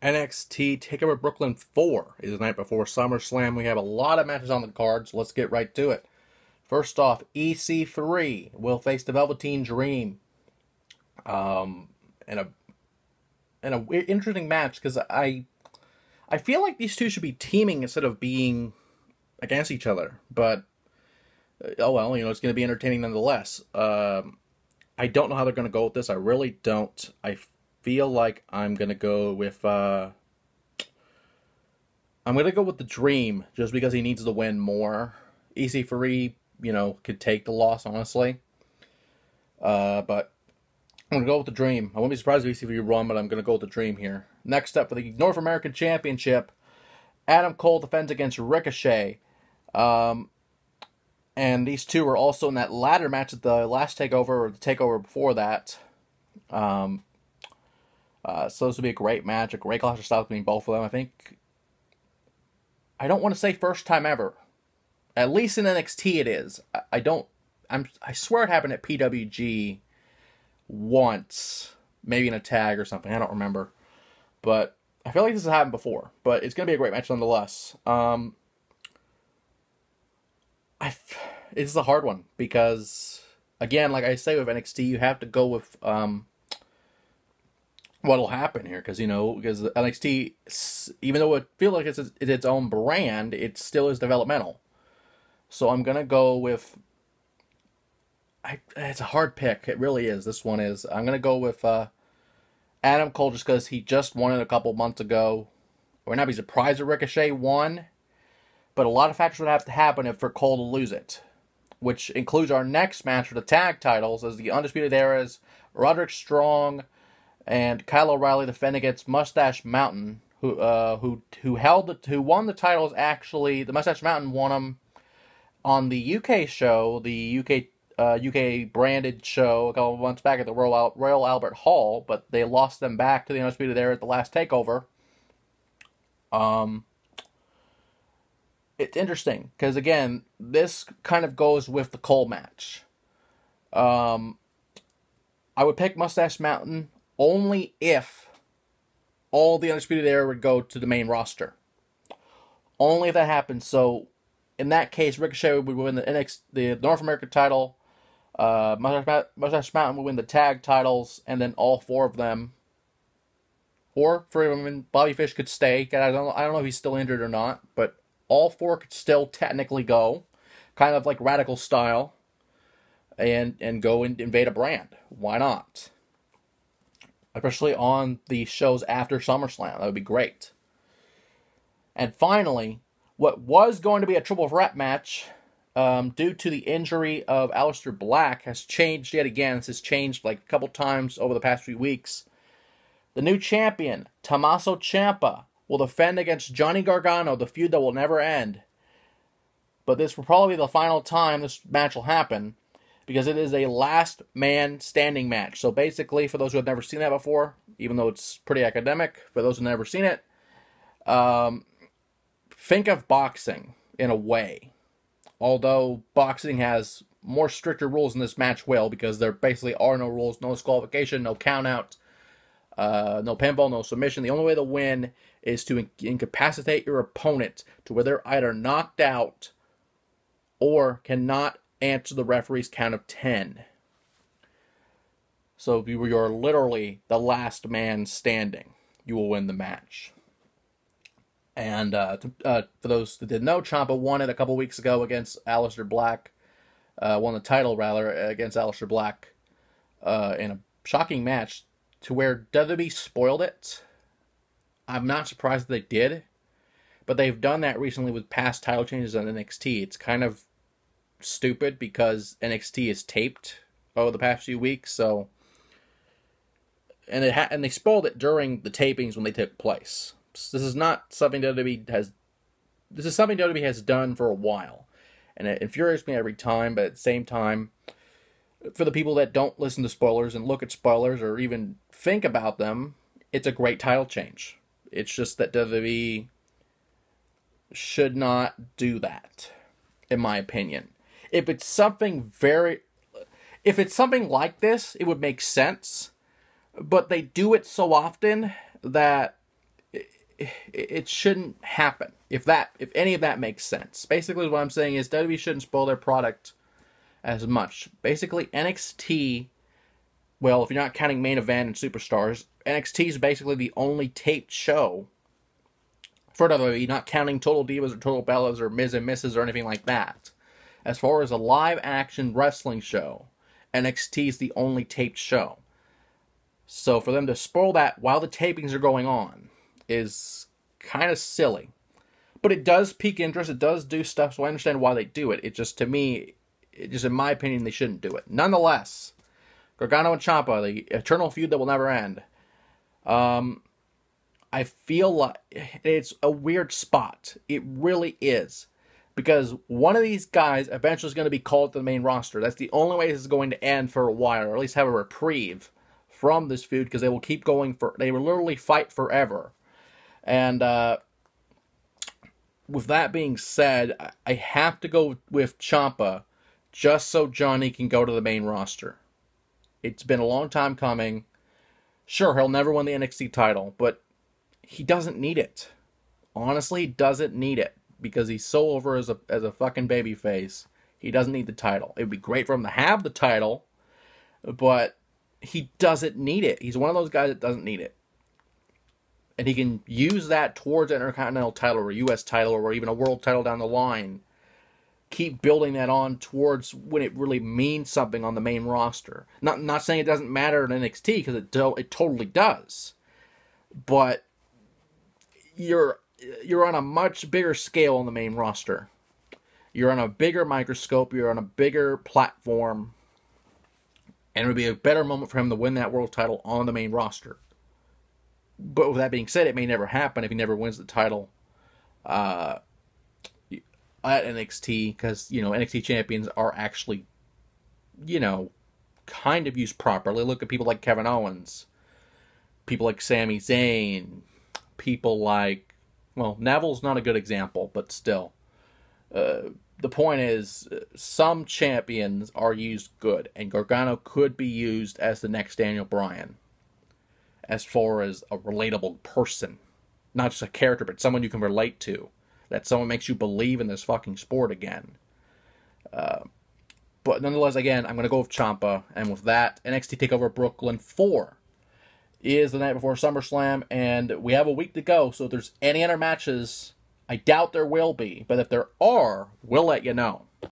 NXT Takeover Brooklyn 4 is the night before SummerSlam. We have a lot of matches on the card, so let's get right to it. First off, EC3 will face the Velveteen Dream. In a interesting match, because I feel like these two should be teaming instead of being against each other. But, oh well, it's going to be entertaining nonetheless. I don't know how they're going to go with this. I really don't. I feel like I'm going to go with... I'm going to go with the Dream, just because he needs to win more. EC3, could take the loss, honestly. But I'm going to go with the Dream. I wouldn't be surprised if EC3 won, but I'm going to go with the Dream here. Next up, for the North American Championship, Adam Cole defends against Ricochet. And these two were also in that ladder match at the last TakeOver, or the TakeOver before that. So this will be a great match, a great clash of styles between both of them. I don't want to say first time ever. At least in NXT it is. I swear it happened at PWG once. Maybe in a tag or something. I don't remember. But I feel like this has happened before. But it's going to be a great match nonetheless. It's a hard one. Because, again, like I say with NXT, you have to go with what'll happen here. Because NXT, even though it feels like it's its own brand, it still is developmental. So I'm going to go with... it's a hard pick. It really is. This one is. I'm going to go with Adam Cole just because he just won it a couple months ago. I would not be surprised if Ricochet won. But a lot of factors would have to happen for Cole to lose it. Which includes our next match for the tag titles as the Undisputed Era's Roderick Strong and Kyle O'Reilly defend against Mustache Mountain, who won the titles. Actually, the Mustache Mountain won them on the UK show, the UK branded show a couple of months back at the Royal Albert Hall, but they lost them back to the Undisputed Era at the last TakeOver. It's interesting, because again, this kind of goes with the Cole match. I would pick Mustache Mountain only if all the Undisputed Era would go to the main roster. Only if that happens. So, in that case, Ricochet would win the North American title, Mustache Mountain would win the tag titles, and then all four of them, or for women, Bobby Fish could stay. I don't know if he's still injured or not, but all four could still technically go, kind of like Radical style, and go and invade a brand. Why not? Especially on the shows after SummerSlam. That would be great. And finally, what was going to be a triple threat match, due to the injury of Aleister Black, has changed yet again. This has changed like a couple times over the past few weeks. The new champion, Tommaso Ciampa, will defend against Johnny Gargano, the feud that will never end. But this will probably be the final time this match will happen, because it is a last man standing match. So basically, for those who have never seen that before, even though it's pretty academic, for those who have never seen it, think of boxing in a way. Although boxing has more stricter rules than this match will, because there basically are no rules, no disqualification, no countout, no pinfall, no submission. The only way to win is to incapacitate your opponent to where they're either knocked out or cannot answer the referee's count of 10. So if you're literally the last man standing, you will win the match. And for those that didn't know, Ciampa won it a couple weeks ago against Aleister Black. Won the title, rather, against Aleister Black in a shocking match to where WWE spoiled it. I'm not surprised that they did, but they've done that recently with past title changes on NXT. It's kind of stupid because NXT is taped over the past few weeks, so and they spoiled it during the tapings when they took place. This is not something WWE has. This is something WWE has done for a while, and it infuriates me every time. But at the same time, for the people that don't listen to spoilers and look at spoilers or even think about them, it's a great title change. It's just that WWE should not do that, in my opinion. If it's something like this, it would make sense. But they do it so often that it shouldn't happen. If any of that makes sense. Basically, what I'm saying is WWE shouldn't spoil their product as much. Basically, NXT, well, if you're not counting Main Event and Superstars, NXT is basically the only taped show for WWE, not counting Total Divas or Total Bellas or Miz and Mrs. or anything like that. As far as a live action wrestling show, NXT is the only taped show. So for them to spoil that while the tapings are going on is kind of silly. But it does pique interest, it does do stuff, so I understand why they do it. It just, to me, in my opinion, they shouldn't do it. Nonetheless, Gargano and Ciampa, the eternal feud that will never end. I feel like it's a weird spot. It really is. Because one of these guys eventually is going to be called to the main roster. That's the only way this is going to end for a while, or at least have a reprieve from this feud, because they will keep going they will literally fight forever. And with that being said, I have to go with Ciampa just so Johnny can go to the main roster. It's been a long time coming. Sure, he'll never win the NXT title, but he doesn't need it. Honestly, he doesn't need it, because he's so over as a fucking babyface. He doesn't need the title. It would be great for him to have the title, but he doesn't need it. He's one of those guys that doesn't need it. And he can use that towards an Intercontinental title or a U.S. title or even a world title down the line. Keep building that on towards when it really means something on the main roster. Not saying it doesn't matter in NXT, because it totally does. But you're on a much bigger scale on the main roster. You're on a bigger microscope. You're on a bigger platform. And it would be a better moment for him to win that world title on the main roster. But with that being said, it may never happen if he never wins the title at NXT. Because, NXT champions are actually, kind of used properly. Look at people like Kevin Owens. People like Sami Zayn. People like, Neville's not a good example, but still. The point is, some champions are used good, and Gargano could be used as the next Daniel Bryan, as far as a relatable person. Not just a character, but someone you can relate to. That someone makes you believe in this fucking sport again. But nonetheless, again, I'm going to go with Ciampa, and with that, NXT Takeover Brooklyn 4 is the night before SummerSlam, and we have a week to go, so if there's any other matches, I doubt there will be, but if there are, we'll let you know.